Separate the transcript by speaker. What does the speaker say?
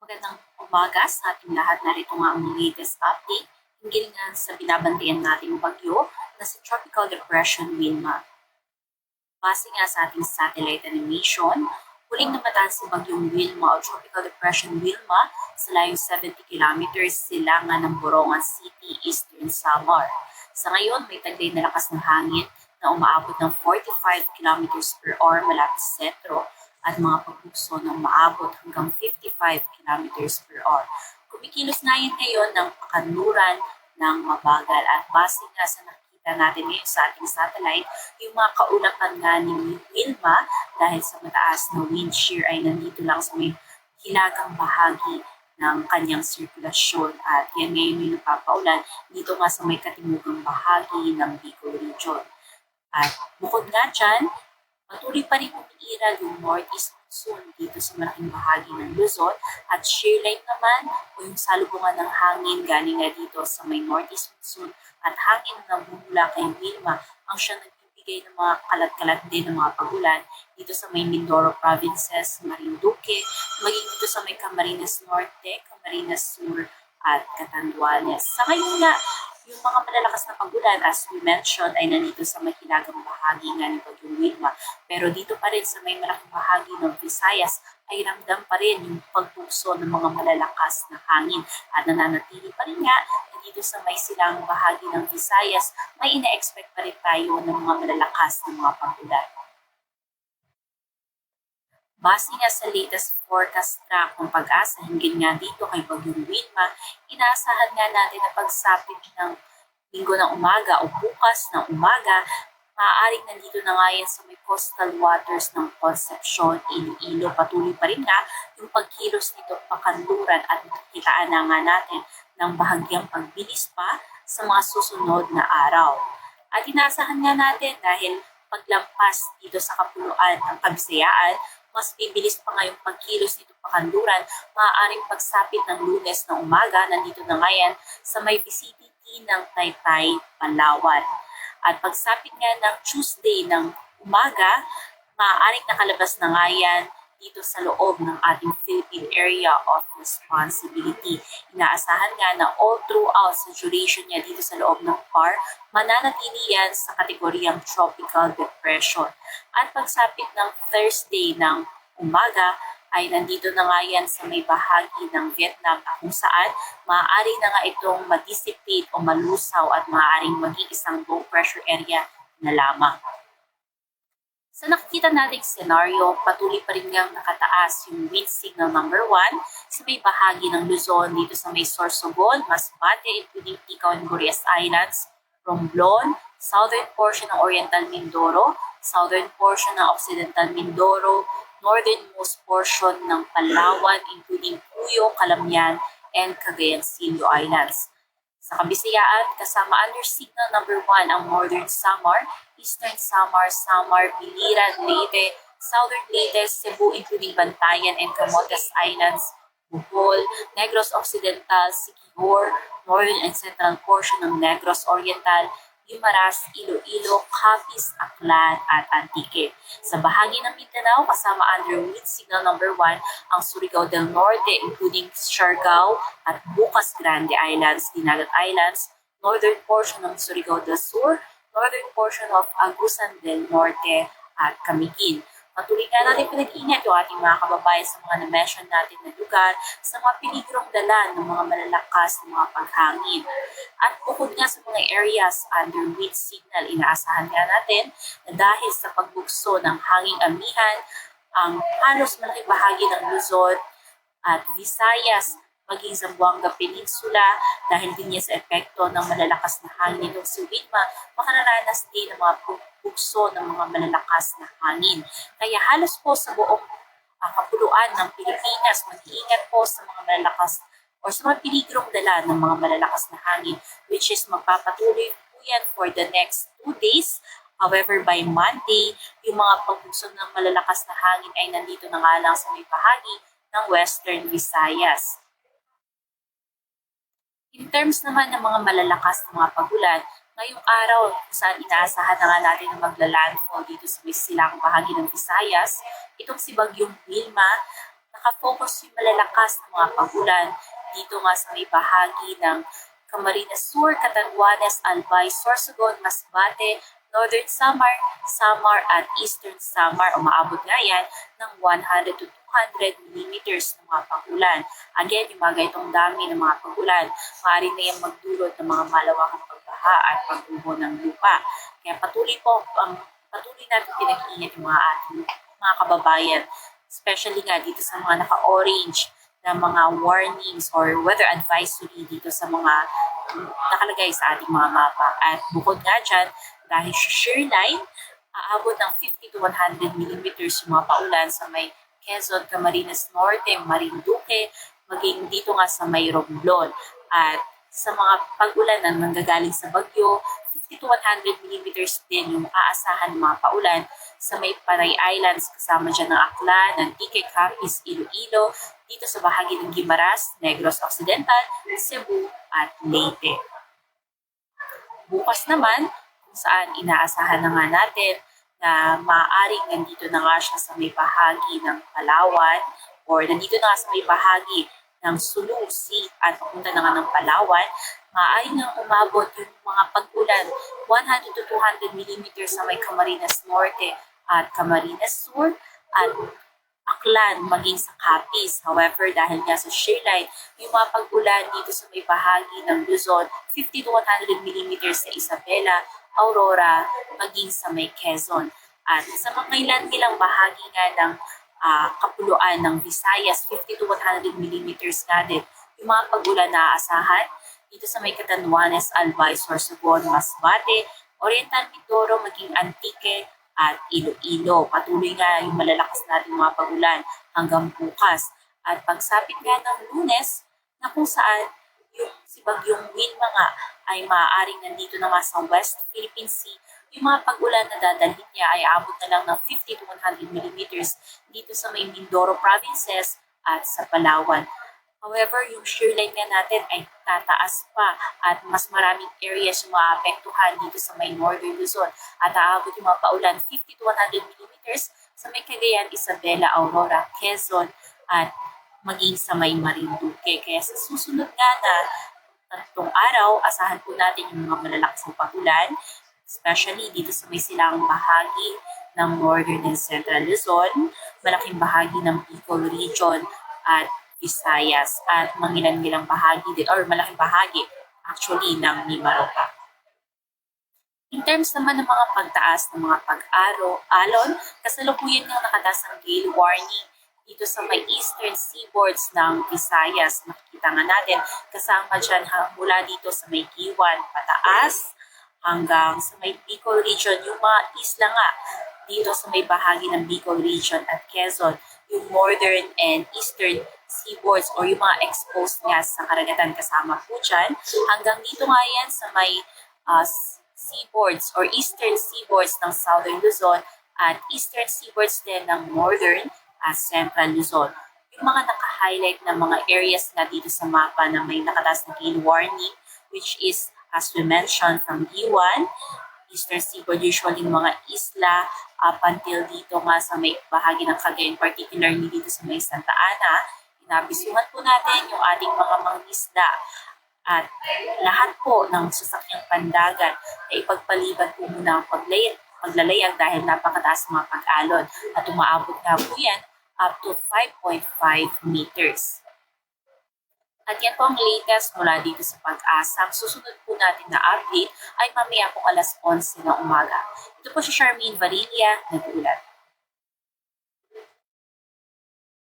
Speaker 1: Magandang umaga sa ating lahat. Narito nga ang latest update hinggil nga sa binabantayan nating bagyo na si Tropical Depression Wilma. Base nga sa ating satellite animation, huling namataan si Bagyong Wilma o Tropical Depression Wilma sa layong 70 kilometers silangan ng Borongan City, Eastern Samar. Sa ngayon, may taglay na lakas ng hangin na umaabot ng 45 kilometers per hour malapit sa sentro at mga pagbukso na umaabot hanggang 55 kilometers per hour. Kumikilos nga yan ngayon ng pakanluran ng mabagal at base nga sa nakikita natin ngayon sa ating satellite, yung mga kaulakan nga ni Wilma dahil sa mataas na wind shear ay nandito lang sa may hilagang bahagi ng kanyang sirkulasyon at yan ngayon yung napapaulan dito nga sa may katimugang bahagi ng Bicol Region. At bukod nga dyan, patuloy pa rin umiiral yung northeast monsoon dito sa malaking bahagi ng Luzon at shear line naman o yung salubungan ng hangin galing nga dito sa may northeast monsoon at hangin na bumula kay Wilma ang siya nagbibigay ng mga kalat-kalat din ng mga pagulan dito sa may Mindoro provinces, Marinduque, maging dito sa may Camarines Norte, Camarines Sur at Catanduanes. Sa ngayon nga, yung mga malalakas na pagulan, as we mentioned, ay nandito sa mahilagang bahagi nga ni Bagyong Wilma. Pero dito pa rin sa may malaking bahagi ng Visayas ay ramdam pa rin yung pagpukso ng mga malalakas na hangin. At nananatili pa rin nga dito sa may silang bahagi ng Visayas, may ina-expect pa rin tayo ng mga malalakas na mga pagulan. Base nga sa latest forecast track ng Pag-asa hinggil nga dito kay Bagyong Wilma, inaasahan nga natin na pagsapit ng linggo ng umaga o bukas ng umaga, maaaring nandito na nga yan sa may coastal waters ng Concepcion, Iloilo. Patuloy pa rin nga yung pagkilos nito pakanluran at makikitaan na nga natin ng bahagyang pagbilis pa sa mga susunod na araw. At inaasahan nga natin dahil paglampas dito sa kapuluan ng Kabisayaan, mas bibilis pa ngayong pagkilos nito pakanluran, maaaring pagsapit ng Lunes na umaga, nandito na nga yan sa may vicinity ng Taytay, Palawan. At pagsapit nga ng Tuesday ng umaga, maaaring nakalabas na nga yan dito sa loob ng ating Philippine Area of Responsibility. Inaasahan nga na all throughout sa duration niya dito sa loob ng PAR, mananatili yan sa kategoryang Tropical Depression. At pagsapit ng Thursday ng umaga, ay nandito na nga yan sa may bahagi ng Vietnam kung saan maaari na nga itong mag-dissipate o malusaw at maaaring maging isang low pressure area na lamang. Sa nakikita nating senaryo, patuloy pa rin ngang nakataas yung wind signal number 1 sa may bahagi ng Luzon dito sa may Sorsogon, Masbate, including Ticao and Gurias Islands, Romblon, southern portion ng Oriental Mindoro, southern portion ng Occidental Mindoro, northernmost portion ng Palawan, including Puyo, Calamian, and Cagayan-Silio Islands. Sa Kabisayaan, kasama under signal number 1 ang Northern Samar, Eastern Samar, Samar, Biliran, Leyte, Southern Leyte, Cebu, including Bantayan and Camotes Islands, Bohol, Negros Occidental, Siquijor, Northern and Central portion ng Negros Oriental, Guimaras, Iloilo, Capiz, Aklan, at Antique. Sa bahagi ng Mindanao, kasama under wind signal number 1 ang Surigao del Norte, including Siargao at Bucas Grande Islands, Dinagat Islands, northern portion ng Surigao del Sur, northern portion of Agusan del Norte, at Camiguin. Patuloy nga natin pinag-ingat yung ating mga kababayan sa mga na-mention natin na lugar sa mga peligrong dala ng mga malalakas na mga paghangin. At bukod nga sa mga areas under wind signal, inaasahan nga natin na dahil sa pagbukso ng hanging amihan, ang halos malaking bahagi ng Luzon at Visayas, maging Zamboanga Peninsula, dahil din niya sa epekto ng malalakas na hangin nitong si Wilma, makararanas din ng mga bukso ng mga malalakas na hangin. Kaya halos po sa buong kapuluan ng Pilipinas, mag-iingat po sa mga malalakas o sa mga peligrong dala ng mga malalakas na hangin, which is magpapatuloy po yan for the next 2 days. However, by Monday, yung mga pagbukso ng malalakas na hangin ay nandito na nga lang sa may bahagi ng Western Visayas. In terms naman ng mga malalakas na mga pagulan, ngayong araw saan inaasahan na nga natin na magla-landfall dito sa may silang bahagi ng Visayas, itong si Bagyong Wilma, nakafocus yung malalakas na mga pag-ulan dito nga sa may bahagi ng Camarines Sur, Catanduanes, Albay, Sorsogon, Masbate, Northern Samar, Samar at Eastern Samar. Umaabot nga yan ng 100 to 200 millimeters ng mga pag-ulan. Again, yung mga ganitong dami ng mga pag-ulan, maaari na yung magdulot ng mga malawakang pagbaha at pag-uho ng lupa. Kaya patuloy natin pinag-iingat yung mga ating mga kababayan, especially nga dito sa mga naka-orange na mga warnings or weather advisory dito sa mga nakalagay sa ating mga mapa. At bukod nga dyan, dahil sa shear line, aabot ng 50 to 100 millimeters yung mga paulan sa may Quezon, Camarines Norte, Marinduque, maging dito nga sa may Romblon. At sa mga pag-ulan na nanggagaling sa Bagyo, 50 to 100 millimeters din yung aasahan ng mga paulan sa may Panay Islands, kasama dyan ng Aklan, Antique, Capiz, Iloilo, dito sa bahagi ng Guimaras, Negros Occidental, Cebu at Leyte. Bukas naman, kung saan inaasahan na nga natin na maaaring nandito na nga siya sa may bahagi ng Palawan or nandito na nga sa may bahagi ng Sulu Sea at papunta na nga ng Palawan, maaaring nang umabot yung mga pag-ulan 100 to 200 millimeters sa may Camarines Norte at Camarines Sur at Aklan maging sa Capiz. However, dahil nga sa shear line, yung mga pag-ulan dito sa may bahagi ng Luzon, 50 to 100 millimeters sa Isabela, Aurora, maging sa may Quezon. At sa mga ilang bahagi nga ng kapuluan ng Visayas, 50 to 100 millimeters nga din yung mga pag-ulan na aasahan dito sa may Catanduanes, Albay, Sorsogon, Masbate, Oriental Mindoro, maging Antique, at Iloilo. Patuloy nga yung malalakas natin mga pag-ulan hanggang bukas. At pagsapit nga ng Lunes, na kung saan yung si Bagyong Wilma nga ay maaaring nandito na nga sa West Philippine Sea, yung mga pag-ulan na dadalhin niya ay abot na lang ng 50 to 100 millimeters dito sa may Mindoro provinces at sa Palawan. However, yung shear line nga natin ay tataas pa at mas maraming areas yung maapektuhan dito sa may Northern Luzon at aabot yung mga paulan 50 to 100 millimeters sa may Cagayan, Isabela, Aurora, Quezon at maging sa may Marinduque. Kaya sa susunod nga na tatlong araw, asahan po natin yung mga malalakas ng pag-ulan, especially dito sa may silangang bahagi ng Northern and Central Luzon, malaking bahagi ng Bicol Region at Visayas at mangilan-ngilang bahagi din or malaking bahagi actually ng Mimaropa. In terms naman ng mga pagtaas ng mga pag-alon, kasalukuyan ng nakataas ang gale warning dito sa may eastern seaboards ng Visayas. Makikita nga natin kasama dyan mula dito sa may Giwan pataas hanggang sa may Bicol Region, yung mga isla nga dito sa may bahagi ng Bicol Region at Quezon, yung northern and eastern seaboards or yung mga exposed nga sa karagatan kasama po dyan. Hanggang dito nga yan sa may seaboards or eastern seaboards ng Southern Luzon at eastern seaboards din ng Northern at Central Luzon. Yung mga naka-highlight na mga areas nga dito sa mapa na may nakataas na gale warning, which is, as we mentioned, from Giwan, eastern seaboard, usually mga isla, up until dito nga sa may bahagi ng Cagayan, particularly dito sa may Santa Ana. Inabisuhan po natin yung ating mga mangisda at lahat po ng sasakyang pandagat ay ipagpaliban po muna ang paglalayag dahil napakataas mga pag-alon at umaabot na po yan up to 5.5 meters. At yan po ang latest mula dito sa Pag-asa. Ang susunod po natin na update ay mamaya po alas 11 ng umaga. Ito po si Charmaine Varilla, nag-uulat.